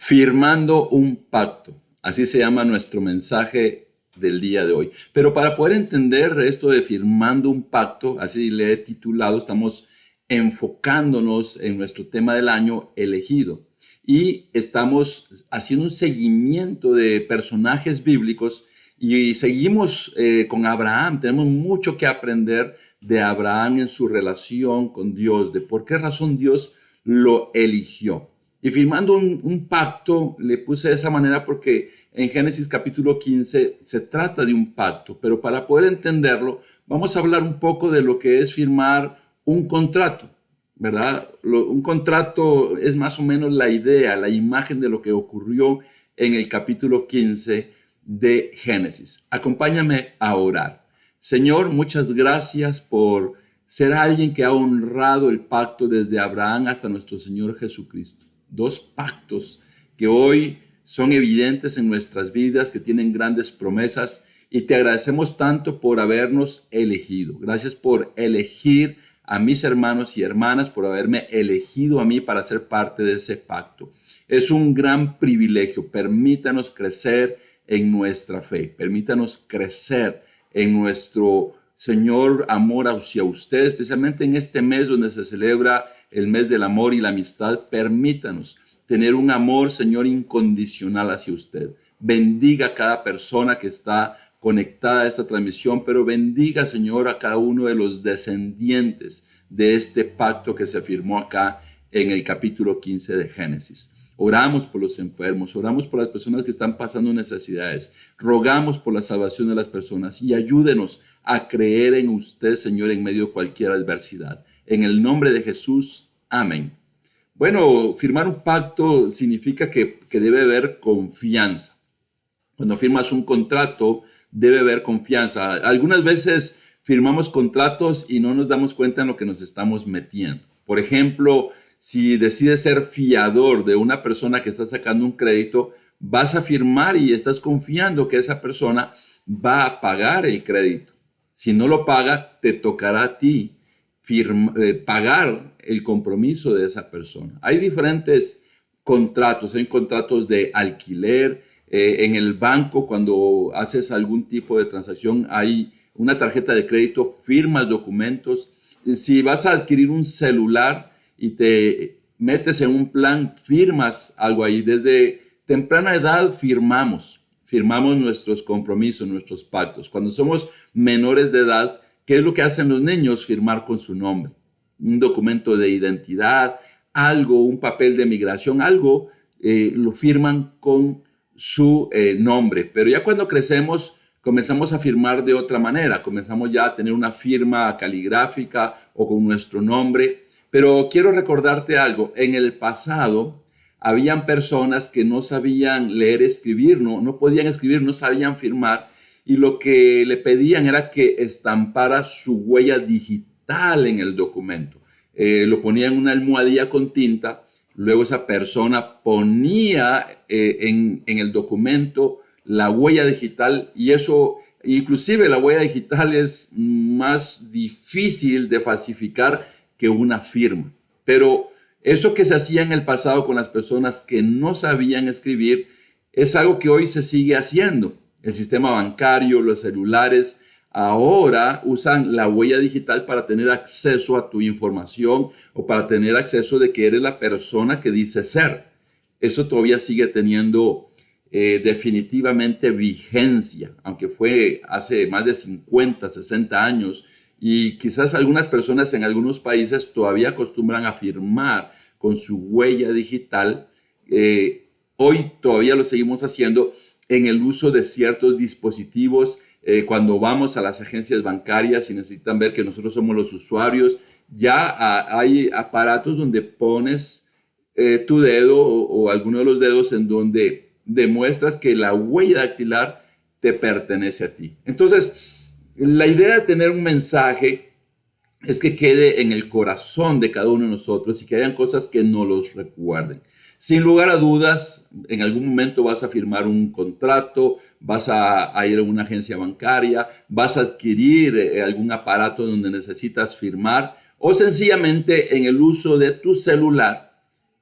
Firmando un pacto. Así se llama nuestro mensaje del día de hoy. Pero para poder entender esto de firmando un pacto, así le he titulado, estamos enfocándonos en nuestro tema del año elegido. Y estamos haciendo un seguimiento de personajes bíblicos y seguimos con Abraham. Tenemos mucho que aprender de Abraham en su relación con Dios, de por qué razón Dios lo eligió. Y firmando un pacto, le puse de esa manera porque en Génesis capítulo 15 se trata de un pacto, pero para poder entenderlo, vamos a hablar un poco de lo que es firmar un contrato, ¿verdad? Un contrato es más o menos la idea, la imagen de lo que ocurrió en el capítulo 15 de Génesis. Acompáñame a orar. Señor, muchas gracias por ser alguien que ha honrado el pacto desde Abraham hasta nuestro Señor Jesucristo. Dos pactos que hoy son evidentes en nuestras vidas, que tienen grandes promesas, y te agradecemos tanto por habernos elegido. Gracias por elegir a mis hermanos y hermanas, por haberme elegido a mí para ser parte de ese pacto. Es un gran privilegio. Permítanos crecer en nuestra fe. Permítanos crecer en nuestro, Señor, amor hacia usted, especialmente en este mes donde se celebra el mes del amor y la amistad. Permítanos tener un amor, Señor, incondicional hacia usted. Bendiga a cada persona que está conectada a esta transmisión, pero bendiga, Señor, a cada uno de los descendientes de este pacto que se firmó acá en el capítulo 15 de Génesis. Oramos por los enfermos, oramos por las personas que están pasando necesidades, rogamos por la salvación de las personas y ayúdenos a creer en usted, Señor, en medio de cualquier adversidad. En el nombre de Jesús, amén. Bueno, firmar un pacto significa que debe haber confianza. Cuando firmas un contrato, debe haber confianza. Algunas veces firmamos contratos y no nos damos cuenta en lo que nos estamos metiendo. Por ejemplo, si decides ser fiador de una persona que está sacando un crédito, vas a firmar y estás confiando que esa persona va a pagar el crédito. Si no lo paga, te tocará a ti pagar el compromiso de esa persona. Hay diferentes contratos, hay contratos de alquiler. En el banco, cuando haces algún tipo de transacción, hay una tarjeta de crédito, firmas documentos. Si vas a adquirir un celular y te metes en un plan, firmas algo ahí. Desde temprana edad firmamos nuestros compromisos, nuestros pactos. Cuando somos menores de edad, ¿qué es lo que hacen los niños? Firmar con su nombre. Un documento de identidad, algo, un papel de migración, algo, lo firman con su nombre. Pero ya cuando crecemos, comenzamos a firmar de otra manera. Comenzamos ya a tener una firma caligráfica o con nuestro nombre. Pero quiero recordarte algo. En el pasado, habían personas que no sabían leer, escribir, no podían escribir, no sabían firmar. Y lo que le pedían era que estampara su huella digital en el documento. Lo ponía en una almohadilla con tinta. Luego esa persona ponía en el documento la huella digital, y eso, inclusive la huella digital es más difícil de falsificar que una firma. Pero eso que se hacía en el pasado con las personas que no sabían escribir es algo que hoy se sigue haciendo. El sistema bancario, los celulares, ahora usan la huella digital para tener acceso a tu información o para tener acceso de que eres la persona que dice ser. Eso todavía sigue teniendo definitivamente vigencia, aunque fue hace más de 50, 60 años, y quizás algunas personas en algunos países todavía acostumbran a firmar con su huella digital. Hoy todavía lo seguimos haciendo en el uso de ciertos dispositivos. Cuando vamos a las agencias bancarias y necesitan ver que nosotros somos los usuarios, ya hay aparatos donde pones tu dedo o alguno de los dedos en donde demuestras que la huella dactilar te pertenece a ti. Entonces, la idea de tener un mensaje es que quede en el corazón de cada uno de nosotros y que hayan cosas que nos los recuerden. Sin lugar a dudas, en algún momento vas a firmar un contrato, vas a ir a una agencia bancaria, vas a adquirir algún aparato donde necesitas firmar, o sencillamente en el uso de tu celular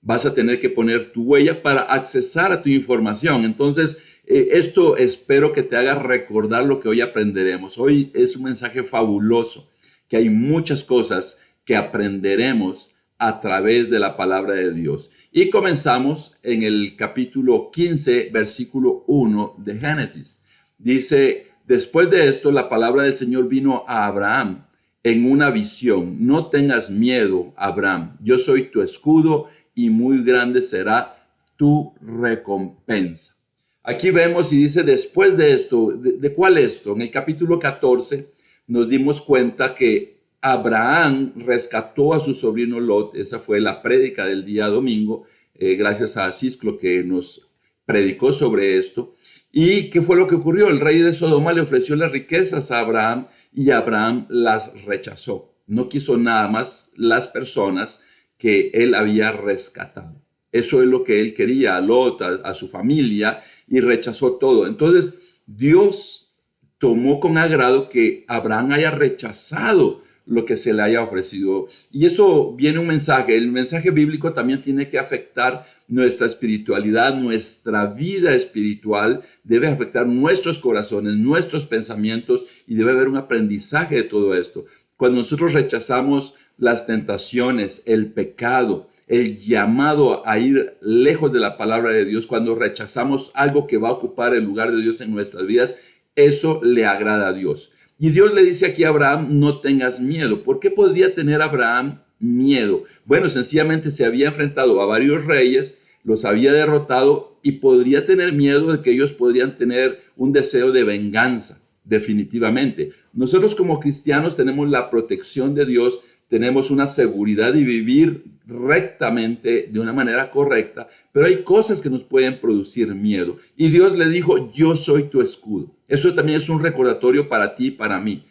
vas a tener que poner tu huella para accesar a tu información. Entonces, esto espero que te haga recordar lo que hoy aprenderemos. Hoy es un mensaje fabuloso, que hay muchas cosas que aprenderemos a través de la palabra de Dios. Y comenzamos en el capítulo 15, versículo 1 de Génesis. Dice, después de esto, la palabra del Señor vino a Abraham en una visión. No tengas miedo, Abraham. Yo soy tu escudo y muy grande será tu recompensa. Aquí vemos y dice, después de esto, ¿de cuál esto? En el capítulo 14 nos dimos cuenta que Abraham rescató a su sobrino Lot. Esa fue la prédica del día domingo, gracias a Cisclo que nos predicó sobre esto. ¿Y qué fue lo que ocurrió? El rey de Sodoma le ofreció las riquezas a Abraham y Abraham las rechazó. No quiso nada más las personas que él había rescatado. Eso es lo que él quería, a Lot, a su familia, y rechazó todo. Entonces, Dios tomó con agrado que Abraham haya rechazado lo que se le haya ofrecido. Y eso viene un mensaje. El mensaje bíblico también tiene que afectar nuestra espiritualidad, nuestra vida espiritual. Debe afectar nuestros corazones, nuestros pensamientos, y debe haber un aprendizaje de todo esto. Cuando nosotros rechazamos las tentaciones, el pecado, el llamado a ir lejos de la palabra de Dios, cuando rechazamos algo que va a ocupar el lugar de Dios en nuestras vidas, eso le agrada a Dios. Y Dios le dice aquí a Abraham, no tengas miedo. ¿Por qué podría tener Abraham miedo? Bueno, sencillamente se había enfrentado a varios reyes, los había derrotado y podría tener miedo de que ellos podrían tener un deseo de venganza, definitivamente. Nosotros como cristianos tenemos la protección de Dios, tenemos una seguridad de vivir rectamente, de una manera correcta, pero hay cosas que nos pueden producir miedo. Y Dios le dijo, yo soy tu escudo. Eso también es un recordatorio para ti y para mí.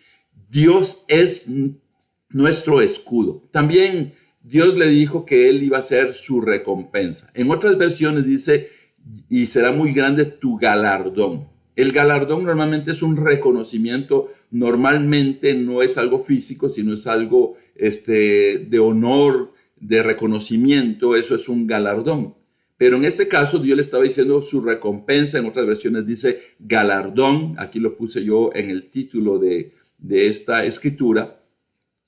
Dios es nuestro escudo. También Dios le dijo que Él iba a ser su recompensa. En otras versiones dice, y será muy grande tu galardón. El galardón normalmente es un reconocimiento, normalmente no es algo físico, sino es algo de honor, de reconocimiento, eso es un galardón. Pero en este caso Dios le estaba diciendo su recompensa, en otras versiones dice galardón, aquí lo puse yo en el título de esta escritura,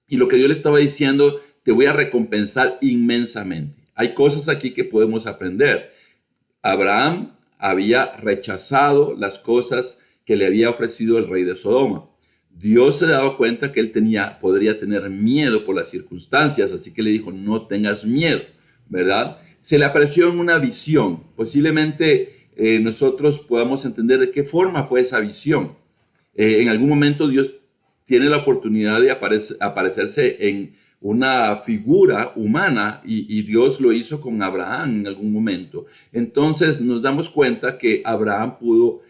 y lo que Dios le estaba diciendo, te voy a recompensar inmensamente. Hay cosas aquí que podemos aprender. Abraham había rechazado las cosas que le había ofrecido el rey de Sodoma. Dios se daba cuenta que él podría tener miedo por las circunstancias, así que le dijo, no tengas miedo, ¿verdad? Se le apareció en una visión. Posiblemente nosotros podamos entender de qué forma fue esa visión. En algún momento Dios tiene la oportunidad de aparecerse en una figura humana y Dios lo hizo con Abraham en algún momento. Entonces nos damos cuenta que Abraham pudo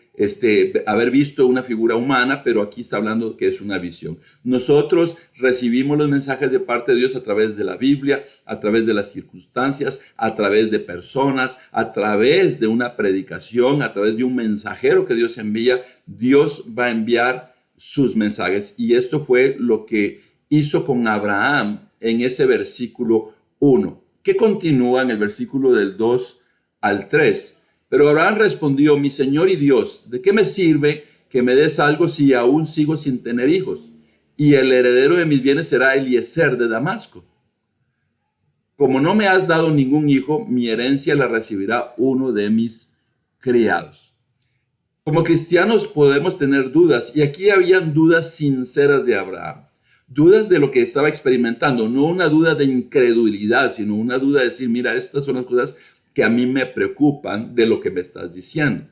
haber visto una figura humana, pero aquí está hablando que es una visión. Nosotros recibimos los mensajes de parte de Dios a través de la Biblia, a través de las circunstancias, a través de personas, a través de una predicación, a través de un mensajero que Dios envía. Dios va a enviar sus mensajes, y esto fue lo que hizo con Abraham en ese versículo 1, que continúa en el versículo del 2 al 3. Pero Abraham respondió, mi Señor y Dios, ¿de qué me sirve que me des algo si aún sigo sin tener hijos? Y el heredero de mis bienes será Eliezer de Damasco. Como no me has dado ningún hijo, mi herencia la recibirá uno de mis criados. Como cristianos podemos tener dudas, y aquí habían dudas sinceras de Abraham. Dudas de lo que estaba experimentando, no una duda de incredulidad, sino una duda de decir, mira, estas son las cosas que a mí me preocupan de lo que me estás diciendo.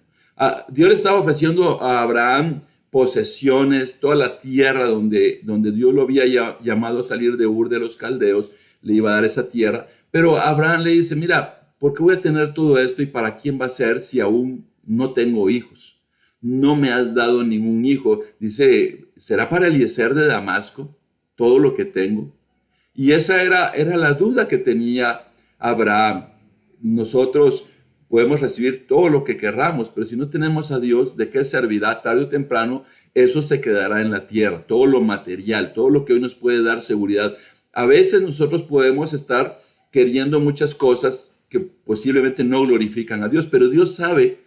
Dios le estaba ofreciendo a Abraham posesiones, toda la tierra donde Dios lo había llamado a salir de Ur de los Caldeos, le iba a dar esa tierra. Pero Abraham le dice, mira, ¿por qué voy a tener todo esto y para quién va a ser si aún no tengo hijos? No me has dado ningún hijo. Dice, ¿será para Eliezer de Damasco todo lo que tengo? Y esa era la duda que tenía Abraham. Nosotros podemos recibir todo lo que querramos, pero si no tenemos a Dios, ¿de qué servirá? Tarde o temprano, eso se quedará en la tierra, todo lo material, todo lo que hoy nos puede dar seguridad. A veces nosotros podemos estar queriendo muchas cosas que posiblemente no glorifican a Dios, pero Dios sabe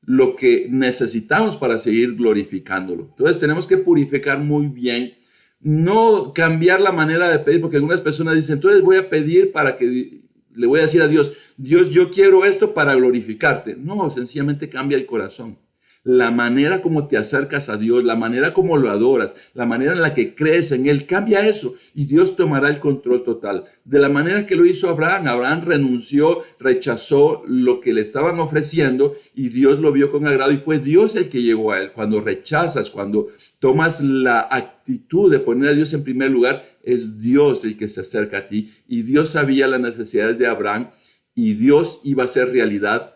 lo que necesitamos para seguir glorificándolo. Entonces tenemos que purificar muy bien, no cambiar la manera de pedir, porque algunas personas dicen, entonces voy a pedir para que, le voy a decir a Dios, Dios, yo quiero esto para glorificarte. No, sencillamente cambia el corazón. La manera como te acercas a Dios, la manera como lo adoras, la manera en la que crees en Él, cambia eso y Dios tomará el control total. De la manera que lo hizo Abraham, Abraham renunció, rechazó lo que le estaban ofreciendo y Dios lo vio con agrado y fue Dios el que llegó a él. Cuando rechazas, cuando tomas la actitud de poner a Dios en primer lugar, es Dios el que se acerca a ti y Dios sabía las necesidades de Abraham y Dios iba a hacer realidad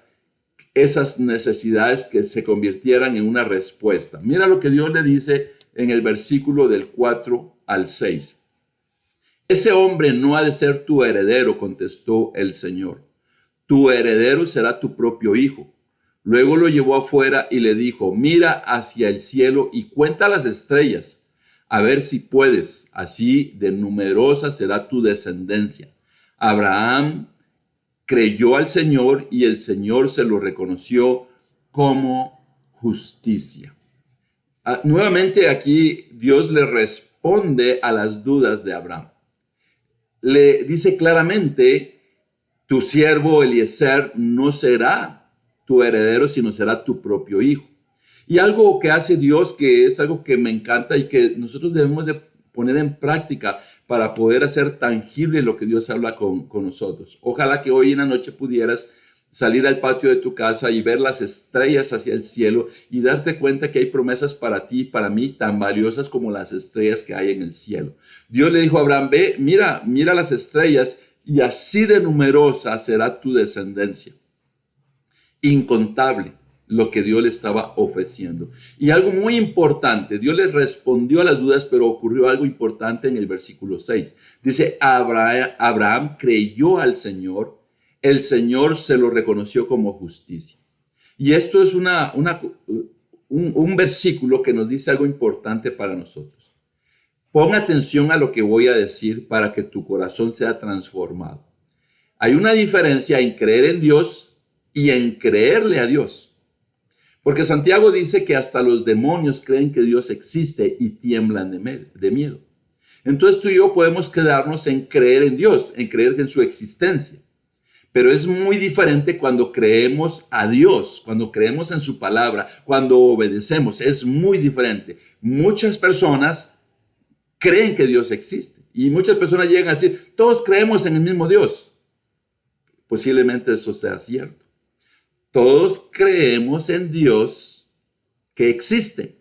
esas necesidades que se convirtieran en una respuesta. Mira lo que Dios le dice en el versículo del 4 al 6. Ese hombre no ha de ser tu heredero, contestó el Señor. Tu heredero será tu propio hijo. Luego lo llevó afuera y le dijo, mira hacia el cielo y cuenta las estrellas, a ver si puedes. Así de numerosa será tu descendencia. Abraham creyó al Señor y el Señor se lo reconoció como justicia. Nuevamente aquí Dios le responde a las dudas de Abraham. Le dice claramente, tu siervo Eliezer no será tu heredero, sino será tu propio hijo. Y algo que hace Dios, que es algo que me encanta y que nosotros debemos de poner en práctica para poder hacer tangible lo que Dios habla con nosotros. Ojalá que hoy en la noche pudieras salir al patio de tu casa y ver las estrellas hacia el cielo y darte cuenta que hay promesas para ti y para mí tan valiosas como las estrellas que hay en el cielo. Dios le dijo a Abraham, ve, mira las estrellas y así de numerosa será tu descendencia. Incontable lo que Dios le estaba ofreciendo. Y algo muy importante, Dios le respondió a las dudas, pero ocurrió algo importante en el versículo 6. Dice, Abraham creyó al Señor, el Señor se lo reconoció como justicia. Y esto es un versículo que nos dice algo importante para nosotros. Pon atención a lo que voy a decir para que tu corazón sea transformado. Hay una diferencia en creer en Dios y en creerle a Dios. Porque Santiago dice que hasta los demonios creen que Dios existe y tiemblan de miedo. Entonces tú y yo podemos quedarnos en creer en Dios, en creer en su existencia. Pero es muy diferente cuando creemos a Dios, cuando creemos en su palabra, cuando obedecemos. Es muy diferente. Muchas personas creen que Dios existe. Y muchas personas llegan a decir, todos creemos en el mismo Dios. Posiblemente eso sea cierto. Todos creemos en Dios que existe,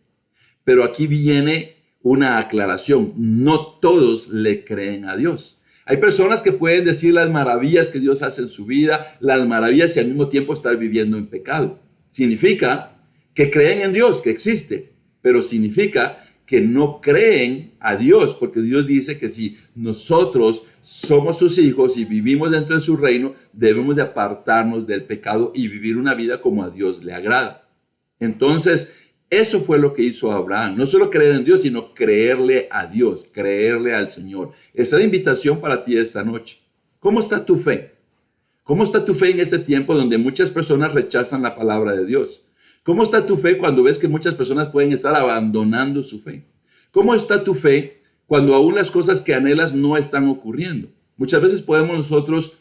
pero aquí viene una aclaración. No todos le creen a Dios. Hay personas que pueden decir las maravillas que Dios hace en su vida, las maravillas y al mismo tiempo estar viviendo en pecado. Significa que creen en Dios, que existe, pero significa que no creen a Dios, porque Dios dice que si nosotros somos sus hijos y vivimos dentro de su reino, debemos de apartarnos del pecado y vivir una vida como a Dios le agrada. Entonces, eso fue lo que hizo Abraham. No solo creer en Dios, sino creerle a Dios, creerle al Señor. Esa es la invitación para ti esta noche. ¿Cómo está tu fe? ¿Cómo está tu fe en este tiempo donde muchas personas rechazan la palabra de Dios? ¿Cómo está tu fe cuando ves que muchas personas pueden estar abandonando su fe? ¿Cómo está tu fe cuando aún las cosas que anhelas no están ocurriendo? Muchas veces podemos nosotros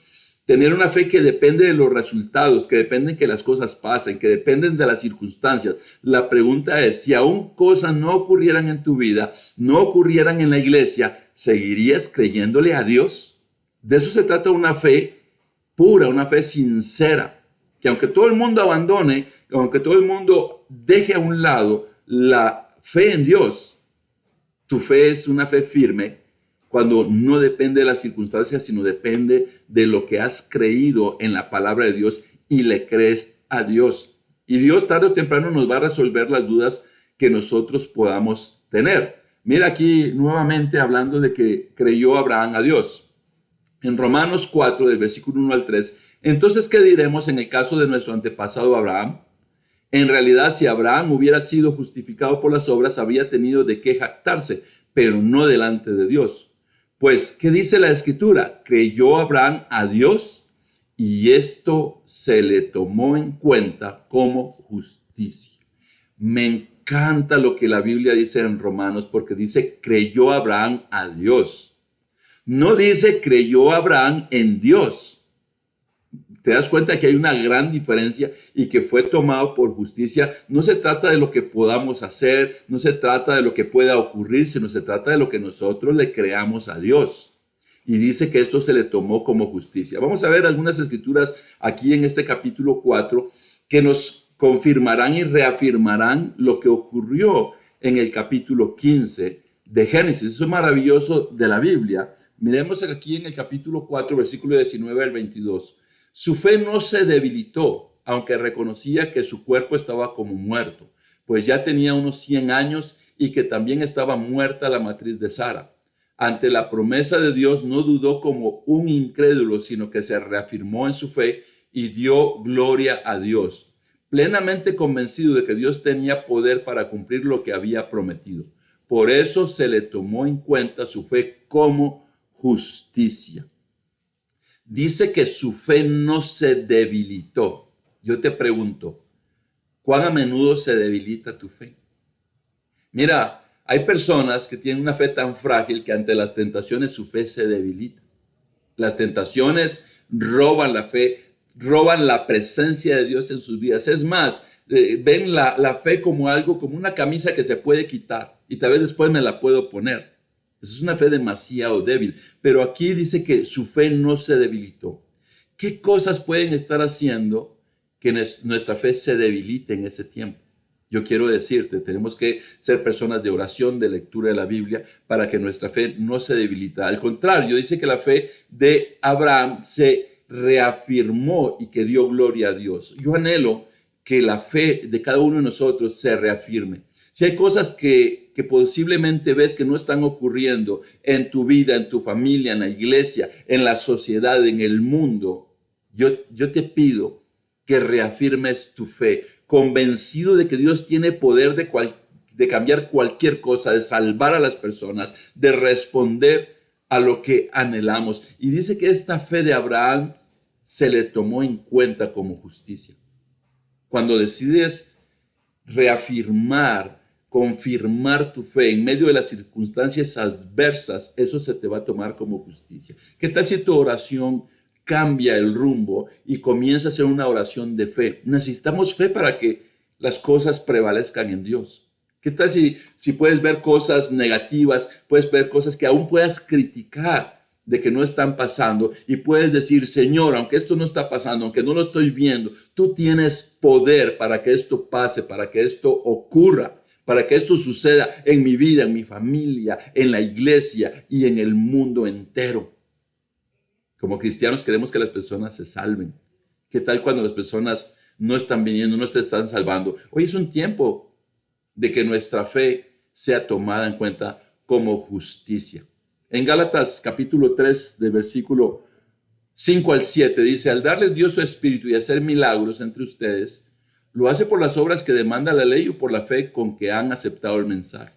tener una fe que depende de los resultados, que dependen que las cosas pasen, que dependen de las circunstancias. La pregunta es, si aún cosas no ocurrieran en tu vida, no ocurrieran en la iglesia, ¿seguirías creyéndole a Dios? De eso se trata una fe pura, una fe sincera. Que aunque todo el mundo abandone, aunque todo el mundo deje a un lado la fe en Dios, tu fe es una fe firme cuando no depende de las circunstancias, sino depende de lo que has creído en la palabra de Dios y le crees a Dios. Y Dios tarde o temprano nos va a resolver las dudas que nosotros podamos tener. Mira aquí nuevamente hablando de que creyó Abraham a Dios. En Romanos 4, del versículo 1 al 3, entonces, ¿qué diremos en el caso de nuestro antepasado Abraham? En realidad, si Abraham hubiera sido justificado por las obras, habría tenido de qué jactarse, pero no delante de Dios. Pues, ¿qué dice la Escritura? Creyó Abraham a Dios y esto se le tomó en cuenta como justicia. Me encanta lo que la Biblia dice en Romanos, porque dice, creyó Abraham a Dios. No dice, creyó Abraham en Dios. Te das cuenta que hay una gran diferencia y que fue tomado por justicia. No se trata de lo que podamos hacer, no se trata de lo que pueda ocurrir, sino se trata de lo que nosotros le creamos a Dios. Y dice que esto se le tomó como justicia. Vamos a ver algunas escrituras aquí en este capítulo 4 que nos confirmarán y reafirmarán lo que ocurrió en el capítulo 15 de Génesis. Eso es maravilloso de la Biblia. Miremos aquí en el capítulo 4, versículo 19 al 22. Su fe no se debilitó, aunque reconocía que su cuerpo estaba como muerto, pues ya tenía unos 100 años y que también estaba muerta la matriz de Sara. Ante la promesa de Dios no dudó como un incrédulo, sino que se reafirmó en su fe y dio gloria a Dios, plenamente convencido de que Dios tenía poder para cumplir lo que había prometido. Por eso se le tomó en cuenta su fe como justicia. Dice que su fe no se debilitó. Yo te pregunto, ¿cuán a menudo se debilita tu fe? Mira, hay personas que tienen una fe tan frágil que ante las tentaciones su fe se debilita. Las tentaciones roban la fe, roban la presencia de Dios en sus vidas. Es más, ven la fe como algo, como una camisa que se puede quitar y tal vez después me la puedo poner. Esa es una fe demasiado débil. Pero aquí dice que su fe no se debilitó. ¿Qué cosas pueden estar haciendo que nuestra fe se debilite en ese tiempo? Yo quiero decirte, tenemos que ser personas de oración, de lectura de la Biblia, para que nuestra fe no se debilita. Al contrario, dice que la fe de Abraham se reafirmó y que dio gloria a Dios. Yo anhelo que la fe de cada uno de nosotros se reafirme. Si hay cosas que posiblemente ves que no están ocurriendo en tu vida, en tu familia, en la iglesia, en la sociedad, en el mundo, yo te pido que reafirmes tu fe, convencido de que Dios tiene poder de cambiar cualquier cosa, de salvar a las personas, de responder a lo que anhelamos. Y dice que esta fe de Abraham se le tomó en cuenta como justicia. Cuando decides reafirmar, confirmar tu fe en medio de las circunstancias adversas, eso se te va a tomar como justicia. ¿Qué tal si tu oración cambia el rumbo y comienza a ser una oración de fe? Necesitamos fe para que las cosas prevalezcan en Dios. ¿Qué tal si puedes ver cosas negativas, puedes ver cosas que aún puedas criticar de que no están pasando y puedes decir, Señor, aunque esto no está pasando, aunque no lo estoy viendo, tú tienes poder para que esto pase, para que esto ocurra, para que esto suceda en mi vida, en mi familia, en la iglesia y en el mundo entero. Como cristianos queremos que las personas se salven. ¿Qué tal cuando las personas no están viniendo, no te están salvando? Hoy es un tiempo de que nuestra fe sea tomada en cuenta como justicia. En Gálatas capítulo 3, de versículo 5 al 7, dice, al darles Dios su espíritu y hacer milagros entre ustedes, ¿lo hace por las obras que demanda la ley o por la fe con que han aceptado el mensaje?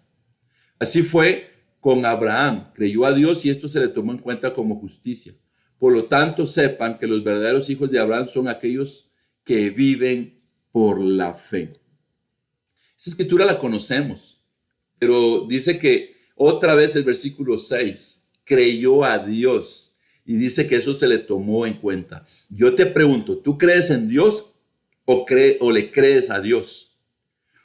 Así fue con Abraham. Creyó a Dios y esto se le tomó en cuenta como justicia. Por lo tanto, sepan que los verdaderos hijos de Abraham son aquellos que viven por la fe. Esa escritura la conocemos, pero dice que otra vez el versículo 6, creyó a Dios y dice que eso se le tomó en cuenta. Yo te pregunto, ¿tú crees en Dios o le crees a Dios?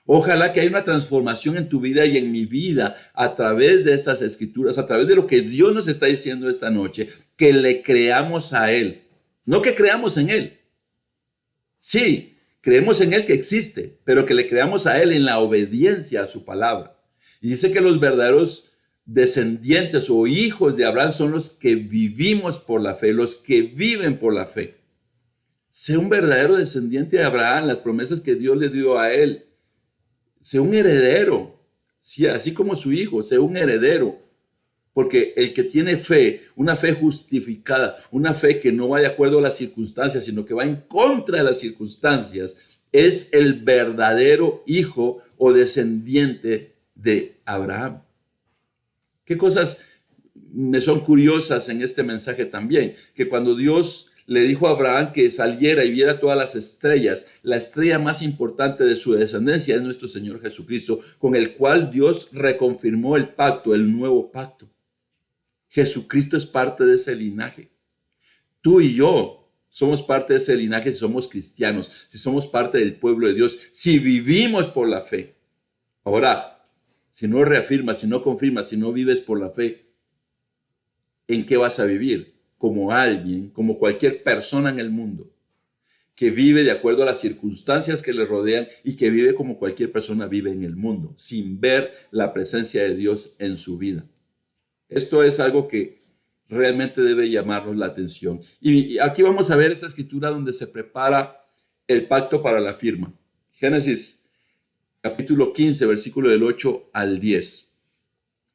Ojalá que haya una transformación en tu vida y en mi vida a través de estas escrituras, a través de lo que Dios nos está diciendo esta noche, que le creamos a Él, no que creamos en Él. Sí, creemos en Él que existe, pero que le creamos a Él en la obediencia a su palabra. Y dice que los verdaderos descendientes o hijos de Abraham son los que vivimos por la fe, los que viven por la fe. Sé un verdadero descendiente de Abraham, las promesas que Dios le dio a él. Sé un heredero, sí, así como su hijo, sé un heredero. Porque el que tiene fe, una fe justificada, una fe que no va de acuerdo a las circunstancias, sino que va en contra de las circunstancias, es el verdadero hijo o descendiente de Abraham. ¿Qué cosas me son curiosas en este mensaje también? Que cuando Dios le dijo a Abraham que saliera y viera todas las estrellas. La estrella más importante de su descendencia es nuestro Señor Jesucristo, con el cual Dios reconfirmó el pacto, el nuevo pacto. Jesucristo es parte de ese linaje. Tú y yo somos parte de ese linaje si somos cristianos, si somos parte del pueblo de Dios, si vivimos por la fe. Ahora, si no reafirmas, si no confirmas, si no vives por la fe, ¿en qué vas a vivir? Como alguien, como cualquier persona en el mundo, que vive de acuerdo a las circunstancias que le rodean y que vive como cualquier persona vive en el mundo, sin ver la presencia de Dios en su vida. Esto es algo que realmente debe llamarnos la atención. Y aquí vamos a ver esta escritura donde se prepara el pacto para la firma. Génesis capítulo 15, versículo del 8 al 10.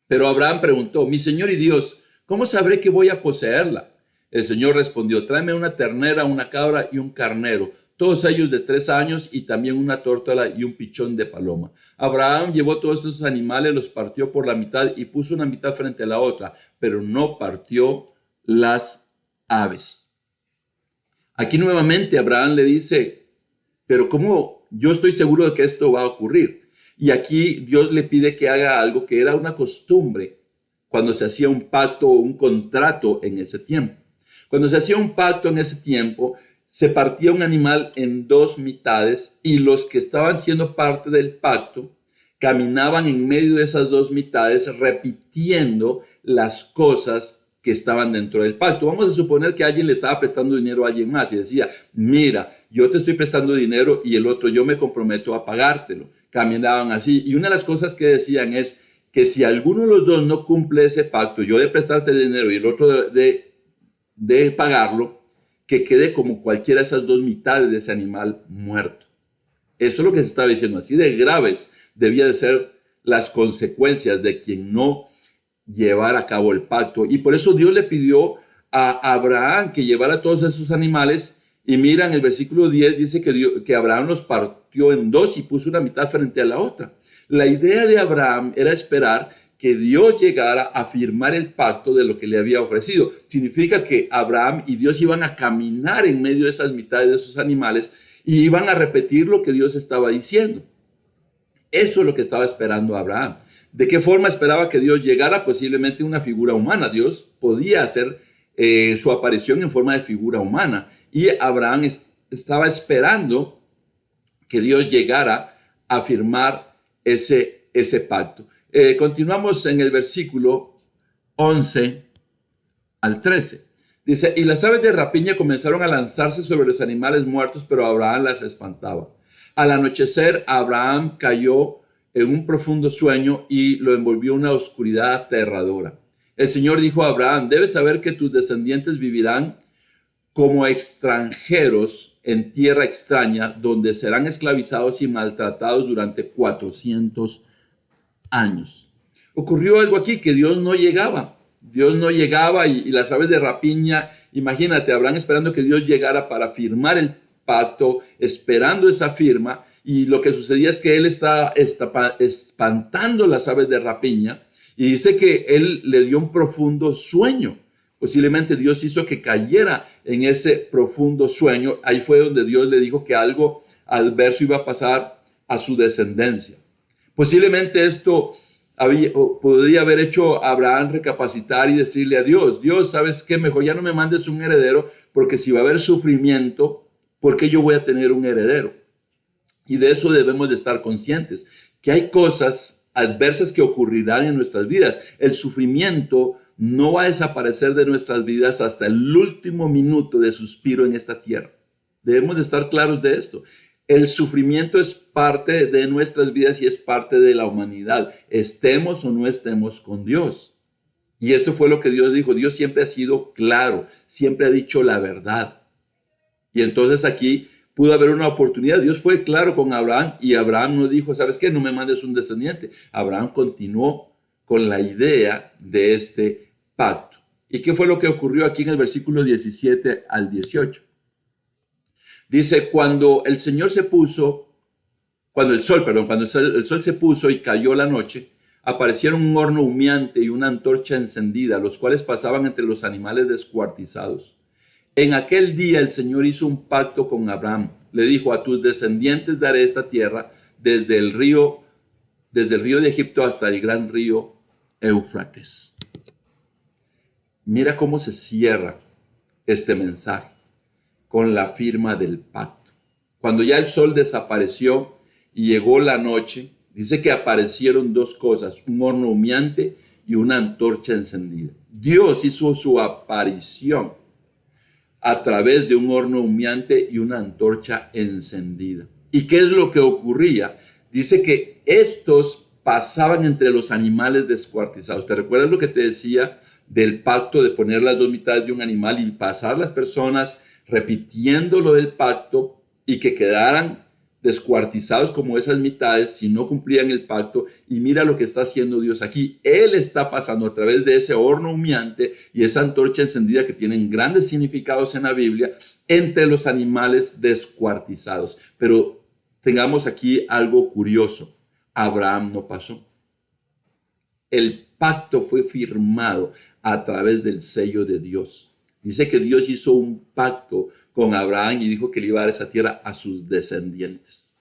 Pero Abraham preguntó, mi Señor y Dios, ¿cómo sabré que voy a poseerla? El Señor respondió, tráeme una ternera, una cabra y un carnero, todos ellos de 3 años, y también una tórtola y un pichón de paloma. Abraham llevó todos esos animales, los partió por la mitad y puso una mitad frente a la otra, pero no partió las aves. Aquí nuevamente Abraham le dice, pero ¿cómo? Yo estoy seguro de que esto va a ocurrir. Y aquí Dios le pide que haga algo que era una costumbre cuando se hacía un pacto o un contrato en ese tiempo. Cuando se hacía un pacto en ese tiempo, se partía un animal en 2 mitades y los que estaban siendo parte del pacto caminaban en medio de esas 2 mitades repitiendo las cosas que estaban dentro del pacto. Vamos a suponer que alguien le estaba prestando dinero a alguien más y decía, mira, yo te estoy prestando dinero y el otro yo me comprometo a pagártelo. Caminaban así y una de las cosas que decían es que si alguno de los dos no cumple ese pacto, yo de prestarte el dinero y el otro de pagarlo, que quede como cualquiera de esas 2 mitades de ese animal muerto. Eso es lo que se estaba diciendo. Así de graves debían de ser las consecuencias de quien no llevar a cabo el pacto. Y por eso Dios le pidió a Abraham que llevara todos esos animales. Y mira, en el versículo 10 dice que Abraham los partió en 2 y puso una mitad frente a la otra. La idea de Abraham era esperar que Dios llegara a firmar el pacto de lo que le había ofrecido. Significa que Abraham y Dios iban a caminar en medio de esas mitades de esos animales y iban a repetir lo que Dios estaba diciendo. Eso es lo que estaba esperando Abraham. ¿De qué forma esperaba que Dios llegara? Posiblemente una figura humana. Dios podía hacer su aparición en forma de figura humana. Y Abraham estaba esperando que Dios llegara a firmar ese pacto. Continuamos en el versículo 11 al 13. Dice, y las aves de rapiña comenzaron a lanzarse sobre los animales muertos, pero Abraham las espantaba. Al anochecer, Abraham cayó en un profundo sueño y lo envolvió una oscuridad aterradora. El Señor dijo a Abraham, debes saber que tus descendientes vivirán como extranjeros en tierra extraña, donde serán esclavizados y maltratados durante 400 años. Ocurrió algo aquí, que Dios no llegaba. Dios no llegaba y las aves de rapiña, imagínate, Abraham esperando que Dios llegara para firmar el pacto, esperando esa firma, y lo que sucedía es que él está espantando las aves de rapiña y dice que él le dio un profundo sueño. Posiblemente Dios hizo que cayera en ese profundo sueño. Ahí fue donde Dios le dijo que algo adverso iba a pasar a su descendencia. Posiblemente esto podría haber hecho a Abraham recapacitar y decirle a Dios, Dios, ¿sabes qué? Mejor ya no me mandes un heredero, porque si va a haber sufrimiento, ¿por qué yo voy a tener un heredero? Y de eso debemos de estar conscientes, que hay cosas adversas que ocurrirán en nuestras vidas. El sufrimiento no va a desaparecer de nuestras vidas hasta el último minuto de suspiro en esta tierra. Debemos de estar claros de esto. El sufrimiento es parte de nuestras vidas y es parte de la humanidad, estemos o no estemos con Dios. Y esto fue lo que Dios dijo. Dios siempre ha sido claro, siempre ha dicho la verdad. Y entonces aquí pudo haber una oportunidad. Dios fue claro con Abraham y Abraham no dijo, ¿sabes qué? No me mandes un descendiente. Abraham continuó con la idea de este pacto. ¿Y qué fue lo que ocurrió aquí en el versículo 17 al 18? Dice, cuando el sol se puso y cayó la noche, aparecieron un horno humeante y una antorcha encendida, los cuales pasaban entre los animales descuartizados. En aquel día el Señor hizo un pacto con Abraham. Le dijo: a tus descendientes daré esta tierra desde el río de Egipto hasta el gran río Éufrates. Mira cómo se cierra este mensaje con la firma del pacto. Cuando ya el sol desapareció y llegó la noche, dice que aparecieron dos cosas: un horno humeante y una antorcha encendida. Dios hizo su aparición a través de un horno humeante y una antorcha encendida. ¿Y qué es lo que ocurría? Dice que estos pasaban entre los animales descuartizados. ¿Te recuerdas lo que te decía del pacto de poner las dos mitades de un animal y pasar las personas repitiendo lo del pacto y que quedaran descuartizados como esas mitades si no cumplían el pacto? Y mira lo que está haciendo Dios aquí. Él está pasando a través de ese horno humeante y esa antorcha encendida, que tienen grandes significados en la Biblia, entre los animales descuartizados. Pero tengamos aquí algo curioso: Abraham no pasó. El pacto fue firmado a través del sello de Dios. Dice que Dios hizo un pacto con Abraham y dijo que le iba a dar esa tierra a sus descendientes.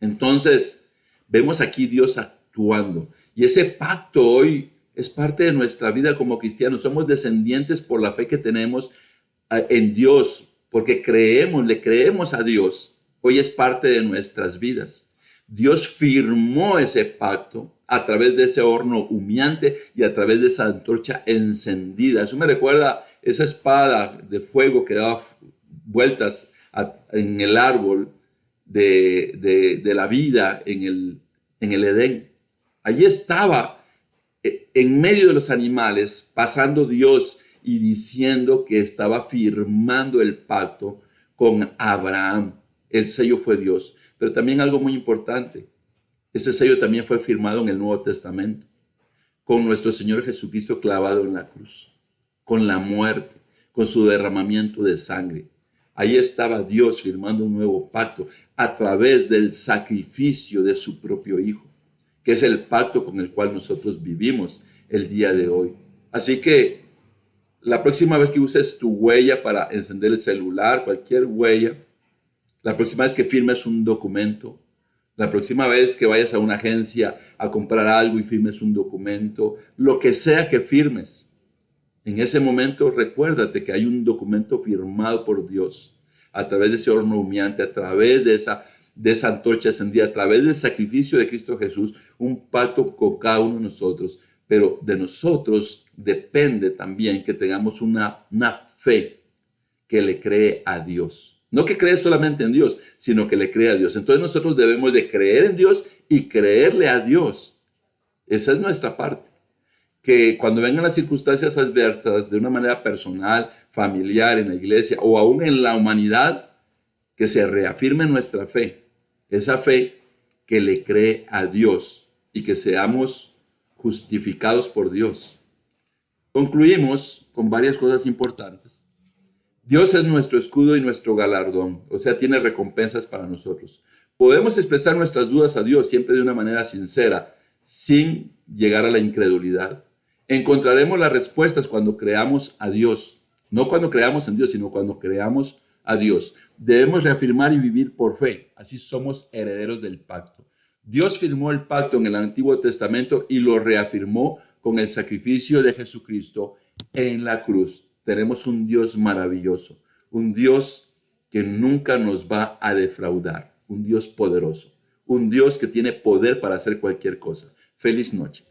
Entonces, vemos aquí Dios actuando. Y ese pacto hoy es parte de nuestra vida como cristianos. Somos descendientes por la fe que tenemos en Dios, porque le creemos a Dios. Hoy es parte de nuestras vidas. Dios firmó ese pacto a través de ese horno humeante y a través de esa antorcha encendida. Eso me recuerda esa espada de fuego que daba vueltas en el árbol de la vida en el Edén. Allí estaba en medio de los animales, pasando Dios y diciendo que estaba firmando el pacto con Abraham. El sello fue Dios. Pero también algo muy importante: ese sello también fue firmado en el Nuevo Testamento, con nuestro Señor Jesucristo clavado en la cruz, con la muerte, con su derramamiento de sangre. Ahí estaba Dios firmando un nuevo pacto a través del sacrificio de su propio Hijo, que es el pacto con el cual nosotros vivimos el día de hoy. Así que la próxima vez que uses tu huella para encender el celular, cualquier huella, la próxima vez que firmes un documento, la próxima vez que vayas a una agencia a comprar algo y firmes un documento, lo que sea que firmes, en ese momento recuérdate que hay un documento firmado por Dios a través de ese horno humeante, a través de esa antorcha encendida, a través del sacrificio de Cristo Jesús, un pacto con cada uno de nosotros. Pero de nosotros depende también que tengamos una fe que le cree a Dios. No que cree solamente en Dios, sino que le cree a Dios. Entonces nosotros debemos de creer en Dios y creerle a Dios. Esa es nuestra parte. Que cuando vengan las circunstancias adversas, de una manera personal, familiar, en la iglesia o aún en la humanidad, que se reafirme nuestra fe. Esa fe que le cree a Dios y que seamos justificados por Dios. Concluimos con varias cosas importantes. Dios es nuestro escudo y nuestro galardón, o sea, tiene recompensas para nosotros. Podemos expresar nuestras dudas a Dios siempre de una manera sincera, sin llegar a la incredulidad. Encontraremos las respuestas cuando creamos a Dios, no cuando creamos en Dios, sino cuando creamos a Dios. Debemos reafirmar y vivir por fe, así somos herederos del pacto. Dios firmó el pacto en el Antiguo Testamento y lo reafirmó con el sacrificio de Jesucristo en la cruz. Tenemos un Dios maravilloso, un Dios que nunca nos va a defraudar, un Dios poderoso, un Dios que tiene poder para hacer cualquier cosa. Feliz noche.